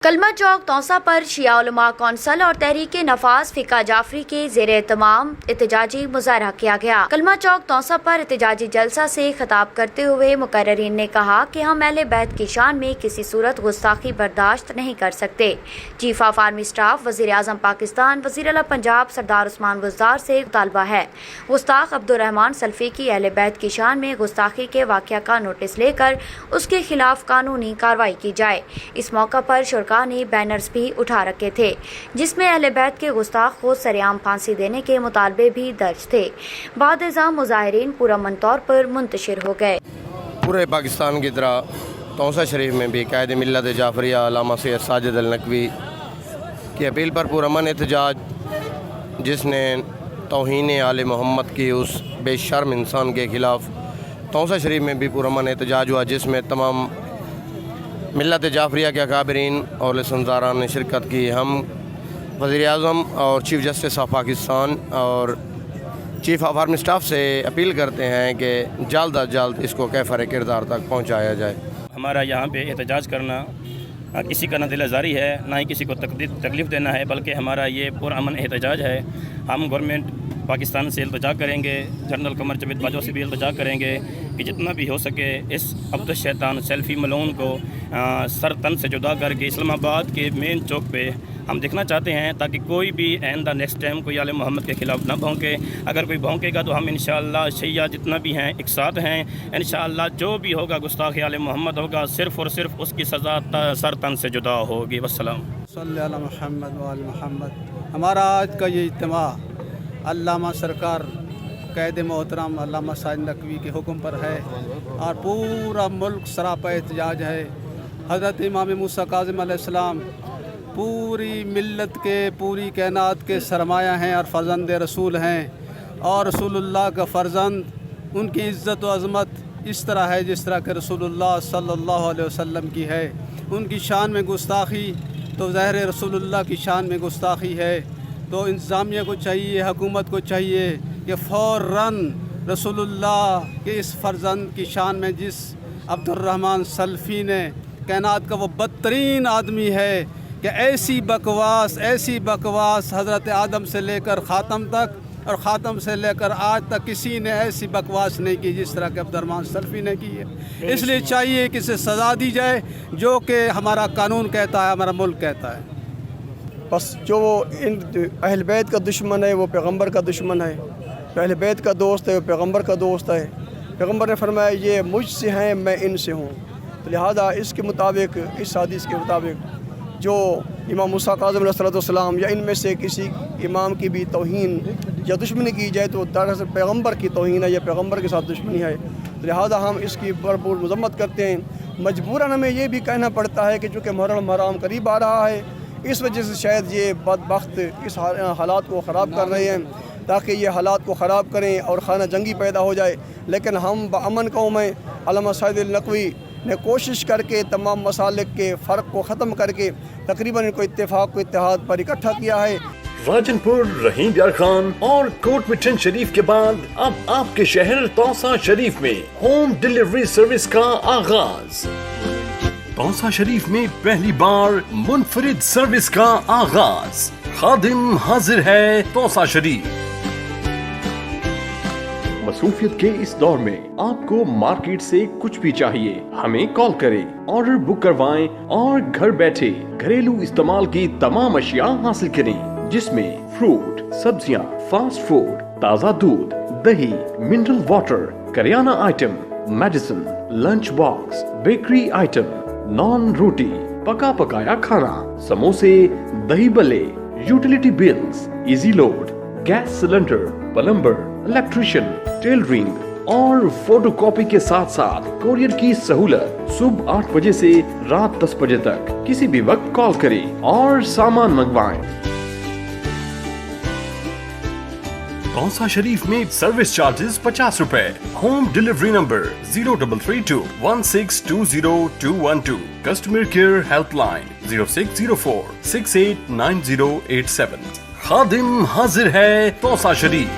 کلمہ چوک توسا پر شیعہ علماء کونسل اور تحریک نفاذ فقہ جعفری کے زیر اہتمام احتجاجی مظاہرہ کیا گیا۔ کلمہ چوک توسا پر احتجاجی جلسہ سے خطاب کرتے ہوئے مقررین نے کہا کہ ہم اہل بیت کی شان میں کسی صورت گستاخی برداشت نہیں کر سکتے۔ چیف آف آرمی اسٹاف وزیر اعظم پاکستان وزیر اعلیٰ پنجاب سردار عثمان بزدار سے مطالبہ ہے گستاخ عبدالرحمان سلفی کی اہل بیت کی شان میں گستاخی کے واقعہ کا نوٹس لے کر اس کے خلاف قانونی کارروائی کی جائے۔ اس موقع پر نے بینرز بھی اٹھا رکھے تھے جس میں اہل بیت کے گستاخ کو سرعام پھانسی دینے کے مطالبے بھی درج تھے۔ بعد ازاں مظاہرین پرامن طور پر منتشر ہو گئے۔ پورے پاکستان کی طرح توسا شریف میں بھی قائد ملت جعفریہ علامہ سید ساجد النقوی کی اپیل پر پرامن احتجاج، جس نے توہین آل محمد کی اس بے شرم انسان کے خلاف توسا شریف میں بھی پرامن احتجاج ہوا، جس میں تمام ملت جعفریہ کے اکابرین اور لسنزاران نے شرکت کی۔ ہم وزیر اعظم اور چیف جسٹس آف پاکستان اور چیف آف آرمی اسٹاف سے اپیل کرتے ہیں کہ جلد از جلد اس کو کیفر کردار تک پہنچایا جائے۔ ہمارا یہاں پہ احتجاج کرنا کسی کا نہ دل آزاری ہے، نہ ہی کسی کو تکلیف دینا ہے، بلکہ ہمارا یہ پرامن احتجاج ہے۔ ہم گورنمنٹ پاکستان سے التجا کریں گے، جنرل قمر جاوید باجوہ سے بھی التجا کریں گے کہ جتنا بھی ہو سکے اس عبد الشیطان سیلفی ملعون کو سر تن سے جدا کر کے اسلام آباد کے مین چوک پہ ہم دیکھنا چاہتے ہیں، تاکہ کوئی بھی آئندہ نیکسٹ ٹائم کوئی آل محمد کے خلاف نہ بھونکے۔ اگر کوئی بھونکے گا تو ہم انشاءاللہ شیعہ جتنا بھی ہیں ایک ساتھ ہیں، انشاءاللہ جو بھی ہوگا گستاخ آل محمد ہوگا، صرف اور صرف اس کی سزا سر تن سے جدا ہوگی۔ والسلام صلی اللہ محمد وآل محمد۔ ہمارا آج کا یہ اجتماع علامہ سرکار قائد محترم علامہ ساجد نقوی کے حکم پر ہے اور پورا ملک سراپا احتجاج ہے۔ حضرت امام موسیٰ کاظم علیہ السلام پوری ملت کے، پوری کائنات کے سرمایہ ہیں اور فرزند رسول ہیں، اور رسول اللہ کا فرزند ان کی عزت و عظمت اس طرح ہے جس طرح کہ رسول اللہ صلی اللہ علیہ وسلم کی ہے۔ ان کی شان میں گستاخی تو ظاہر رسول اللہ کی شان میں گستاخی ہے، تو انتظامیہ کو چاہیے، حکومت کو چاہیے کہ فوراً رسول اللہ کے اس فرزند کی شان میں جس عبدالرحمان سلفی نے، کائنات کا وہ بدترین آدمی ہے کہ ایسی بکواس حضرت آدم سے لے کر خاتم تک اور خاتم سے لے کر آج تک کسی نے ایسی بکواس نہیں کی جس طرح کہ عبدالرحمان سلفی نے کی ہے۔ اس لیے چاہیے کہ اسے سزا دی جائے جو کہ ہمارا قانون کہتا ہے، ہمارا ملک کہتا ہے۔ بس جو اہل بیت کا دشمن ہے وہ پیغمبر کا دشمن ہے، جو اہل بیت کا دوست ہے وہ پیغمبر کا دوست ہے۔ پیغمبر نے فرمایا یہ مجھ سے ہیں، میں ان سے ہوں، تو لہذا اس کے مطابق، اس حدیث کے مطابق جو امام موسیٰ کاظم علیہ السلام یا ان میں سے کسی امام کی بھی توہین یا دشمنی کی جائے تو دراصل پیغمبر کی توہین ہے یا پیغمبر کے ساتھ دشمنی ہے، تو لہذا ہم اس کی بھرپور مذمت کرتے ہیں۔ مجبوراً ہمیں یہ بھی کہنا پڑتا ہے کہ چونکہ محرم حرام قریب آ رہا ہے، اس وجہ سے شاید یہ بدبخت اس حالات کو خراب کر رہے ہیں تاکہ یہ حالات کو خراب کریں اور خانہ جنگی پیدا ہو جائے، لیکن ہم بامن قوم ہیں۔ علامہ ساجد النقوی نے کوشش کر کے تمام مسالک کے فرق کو ختم کر کے تقریباً ان کو اتفاق و اتحاد پر اکٹھا کیا ہے۔ راجن پور، رحیم یار خان اور کوٹ مٹن شریف کے بعد اب آپ کے شہر توسا شریف میں ہوم ڈیلیوری سروس کا آغاز۔ توسا شریف میں پہلی بار منفرد سروس کا آغاز۔ خادم حاضر ہے توسا شریف۔ مصروفیت کے اس دور میں آپ کو مارکیٹ سے کچھ بھی چاہیے، ہمیں کال کریں، آرڈر بک کروائیں اور گھر بیٹھے گھریلو استعمال کی تمام اشیاء حاصل کریں، جس میں فروٹ، سبزیاں، فاسٹ فوڈ، تازہ دودھ، دہی، منرل واٹر، کریانہ item, medicine, lunch box, bakery item, نان روٹی، پکا پکایا کھانا، سموسے، دہی بلے، utility bills, easy load, gas cylinder, plumber, electrician, tailoring اور فوٹو کاپی کے ساتھ ساتھ کوریئر کی سہولت۔ صبح 8 بجے سے رات 10 بجے تک کسی بھی وقت کال کریں اور سامان منگوائیں۔ توسا شریف میں سروس چارجز 50 روپے۔ Home delivery number 0332 1620 customer care help line 0604 689087۔ خادم حاضر ہے توسا شریف۔